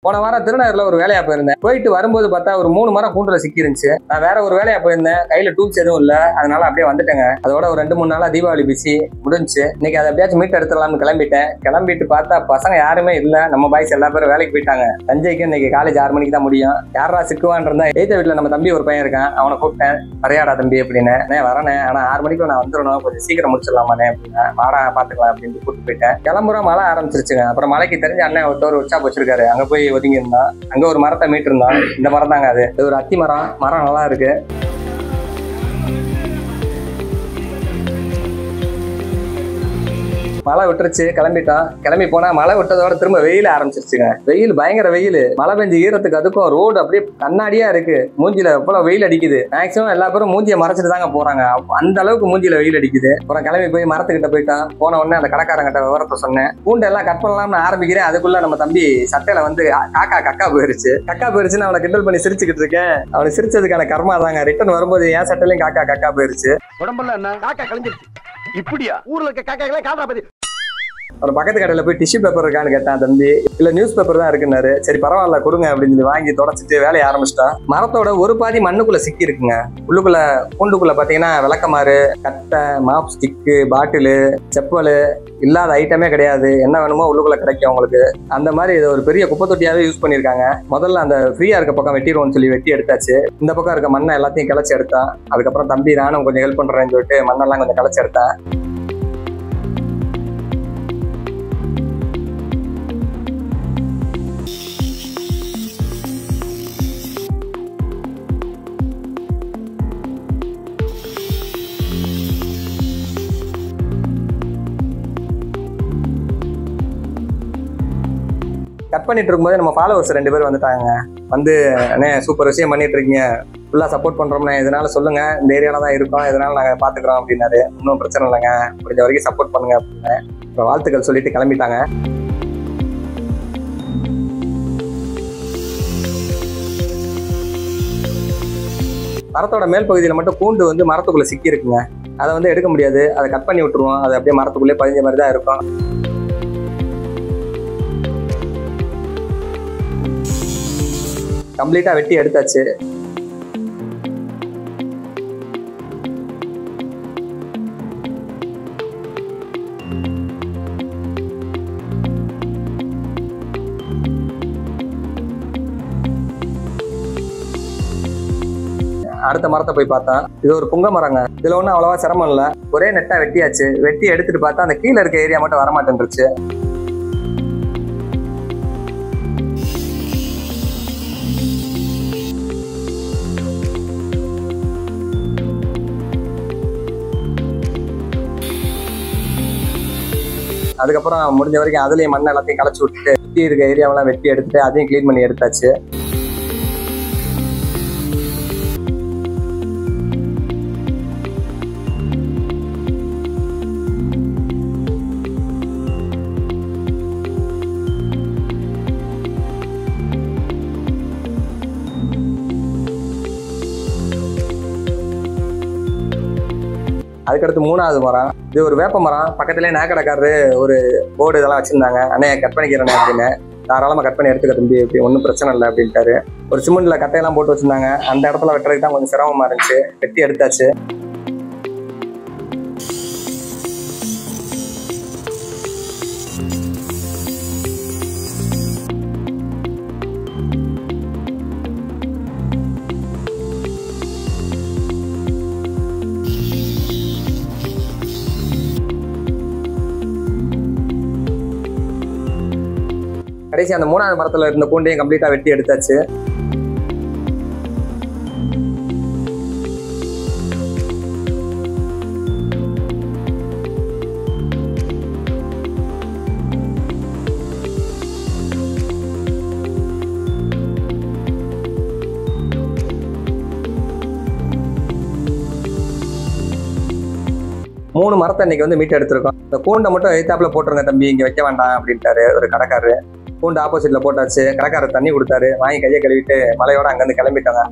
போன வாரம் திருநகர்ல ஒரு வேலையா போயிருந்தேன். போயிட்டு வரும்போது பார்த்தா ஒரு 3 மரம் கூண்டுல சிக்கி இருந்துச்சு. நான் வேற ஒரு வேலையா போயிருந்தேன். கையில டூல்ஸ் எதுவும் இல்ல, அதனால அப்படியே வந்துட்டேங்க. அதோட ஒரு 2-3 நாளா தீபாவளி பிஸி முடிஞ்சு. இன்னைக்கு அதை எப்படியாச்சும் மீட் எடுத்துடலாம்னு கிளம்பிட்டேன். கிளம்பிட்டு பார்த்தா பசங்க யாருமே இல்ல. நம்ம பாய்ஸ் எல்லா பேரும் வேலைக்கு போயிட்டாங்க. தஞ்சைக்கு இன்னைக்கு காலேஜ் 6 மணிக்கு தான் முடியும். யாரா சிக்குவான் இருந்தா எய்த வீட்டுல நம்ம தம்பி ஒரு பையன் இருக்கான். அவனை கூப்பிட்டேன். வரையாடா தம்பி அப்படின்னு. வரேனே, ஆனா 6 மணிக்கு நான் வந்துடணும், கொஞ்சம் சீக்கிரம் முடிச்சிடலாமானே அப்படின்னா. வாடா பாத்துக்கலாம் அப்படின்னு கூப்பிட்டு போயிட்டேன். கிளம்புற மழை ஆரம்பிச்சிருச்சுங்க. அப்புறம் மலைக்கு தெரிஞ்ச அண்ணன் ஒருத்தர் உச்சா வச்சிருக்காரு. அங்க போய் ஒதுங்கி இருந்தான். அங்க ஒரு மரத்தை மீட்டு இருந்தான். இந்த மரம் தாங்க அது. ஒரு அத்தி மரம். மரம் நல்லா இருக்கு. மழை விட்டுருச்சு, கிளம்பிட்டோம். கிளம்பி போனா மழை விட்டதோட திரும்ப வெயில் ஆரம்பிச்சிருச்சுங்க. வெயில் பயங்கர வெயில். மழை பெஞ்சு ஈரத்துக்கு அதுக்கும் ரோடு அப்படியே கண்ணாடியா இருக்கு. மூஞ்சில எவ்வளவு வெயில் அடிக்குது. மேக்சிமம் எல்லா பேரும் மூஞ்சியை மறைச்சிட்டு தாங்க போறாங்க. அந்த அளவுக்கு மூஞ்சில வெயில் அடிக்குது. அப்புறம் கிளம்பி போய் மரத்துக்கிட்ட போயிட்டான். போன உடனே அந்த கடைக்காரங்கிட்ட விவரத்தை சொன்னேன். பூண்டை எல்லாம் கட் பண்ணலாம்னு ஆரம்பிக்கிறேன். அதுக்குள்ள நம்ம தம்பி சட்டையில வந்து கக்கா போயிருச்சுன்னு அவனை கிண்டல் பண்ணி சிரிச்சுக்கிட்டு இருக்கேன். அவனை சிரிச்சதுக்கான கர்மா தாங்க. ரிட்டர்ன் வரும்போது என் சட்டையிலையும் கக்கா போயிருச்சு. உடம்புல என்ன காக்கா கலைஞ்சிருச்சு. இப்படியா ஊர்ல இருக்க காக்காக்களே காதா பத்தி. ஒரு பக்கத்து கடையில போய் டிஷ்யூ பேப்பர் இருக்கான்னு கேட்டான் தம்பி. இல்ல நியூஸ் பேப்பர் தான் இருக்குன்னாரு. சரி பரவாயில்ல கொடுங்க அப்படின்னு சொல்லி வாங்கி தொடச்சிட்டு வேலையை ஆரம்பிச்சிட்டான். மரத்தோட ஒரு பாதி மண்ணுக்குள்ள சிக்கி இருக்குங்க. உள்ளுக்குள்ள பூண்டுக்குள்ள பாத்தீங்கன்னா விளக்கமாறு, கட்டை, மாப் ஸ்டிக்கு, பாட்டிலு, செப்பல் இல்லாத ஐட்டமே கிடையாது. என்ன வேணுமோ உள்ளுக்குள்ள கிடைக்கும் உங்களுக்கு. அந்த மாதிரி இதை ஒரு பெரிய குப்பை தொட்டியாவே யூஸ் பண்ணியிருக்காங்க. முதல்ல அந்த ஃப்ரீயா இருக்க பக்கம் வெட்டிடுவோம்னு சொல்லி வெட்டி எடுத்தாச்சு. இந்த பக்கம் இருக்க மண்ணை எல்லாத்தையும் கிளச்சி எடுத்தான். அதுக்கப்புறம் தம்பி நானும் கொஞ்சம் ஹெல்ப் பண்றேன்னு சொல்லிட்டு மண்ணெல்லாம் கொஞ்சம் கிளச்சி எடுத்தேன். கட் பண்ணிட்டு இருக்கும்போது நம்ம ஃபாலோவர்ஸ் 2 பேர் வந்துட்டாங்க. வந்து அண்ணே சூப்பர் விஷயம் பண்ணிட்டு இருக்கீங்க, ஃபுல்லாக சப்போர்ட் பண்ணுறோம்ண்ணே, இதனால சொல்லுங்க, இந்த ஏரியாவில் தான் இருக்கோம், இதனால நாங்கள் பார்த்துக்குறோம் அப்படின்னாரு. இன்னும் பிரச்சனை இல்லைங்க, முடிஞ்ச வரைக்கும் சப்போர்ட் பண்ணுங்க அப்படின்னு அப்புறம் வாழ்த்துக்கள் சொல்லிட்டு கிளம்பிட்டாங்க. மரத்தோட மேல் பகுதியில் மட்டும் கூண்டு வந்து மரத்துக்குள்ளே சிக்கி இருக்குங்க. அதை வந்து எடுக்க முடியாது. அதை கட் பண்ணி விட்டுருவோம். அது அப்படியே மரத்துக்குள்ளே பதிஞ்ச மாதிரி தான் இருக்கும். கம்ப்ளீட்டா வெட்டி எடுத்தாச்சு. அடுத்த மரத்தை போய் பார்த்தா இது ஒரு புங்க மரங்க. இதுல ஒன்றும் அவ்வளவா சிரமம் இல்லை. ஒரே நெட்டா வெட்டியாச்சு. வெட்டி எடுத்துட்டு பார்த்தா அந்த கீழே இருக்க ஏரியா மட்டும் வரமாட்டேன்ருச்சு. அதுக்கப்புறம் முடிஞ்ச வரைக்கும் அதுலயும் மண்ணை எல்லாத்தையும் களைச்சி விட்டுட்டு சுற்றி இருக்க ஏரியாவெல்லாம் வெட்டி எடுத்துட்டு அதையும் கிளீன் பண்ணி எடுத்தாச்சு. அதுக்கடுத்து 3வது மரம். இது ஒரு வேப்ப மரம். பக்கத்துலேயே நாக்கடைக்காரரு ஒரு போர்டு இதெல்லாம் வச்சிருந்தாங்க. அண்ணே கட் பண்ணிக்கிறேன் அப்படின்னு. தாராளமாக கட் பண்ணி எடுத்துக்க தம்பி, இப்படி ஒன்றும் பிரச்சனை இல்லை அப்படின்ட்டாரு. ஒரு சிமெண்ட்ல கட்டையெல்லாம் போட்டு வச்சிருந்தாங்க. அந்த இடத்துல வெட்டுறதுக்கு தான் கொஞ்சம் சிரமமா இருந்துச்சு. வெட்டி எடுத்தாச்சு. கடைசி அந்த 3வது மரத்துல இருந்த கூண்டையும் கம்ப்ளீட்டா வெட்டி எடுத்தாச்சு. மூணு மரத்தை இன்னைக்கு வந்து மீட்டு எடுத்திருக்கோம். இந்த கூண்டை மட்டும் எய்த்தாப்புல போட்டுருங்க தம்பி, இங்க வைக்க வேண்டாம் அப்படின்ட்டாரு ஒரு கடைக்காரரு. கூண்டு ஆப்போசிட்ல போட்டாச்சு. கடைக்காரர் தண்ணி கொடுத்தாரு. வாங்கி கையை கழுவிட்டு மலையோட அங்கிருந்து கிளம்பிட்டாங்க.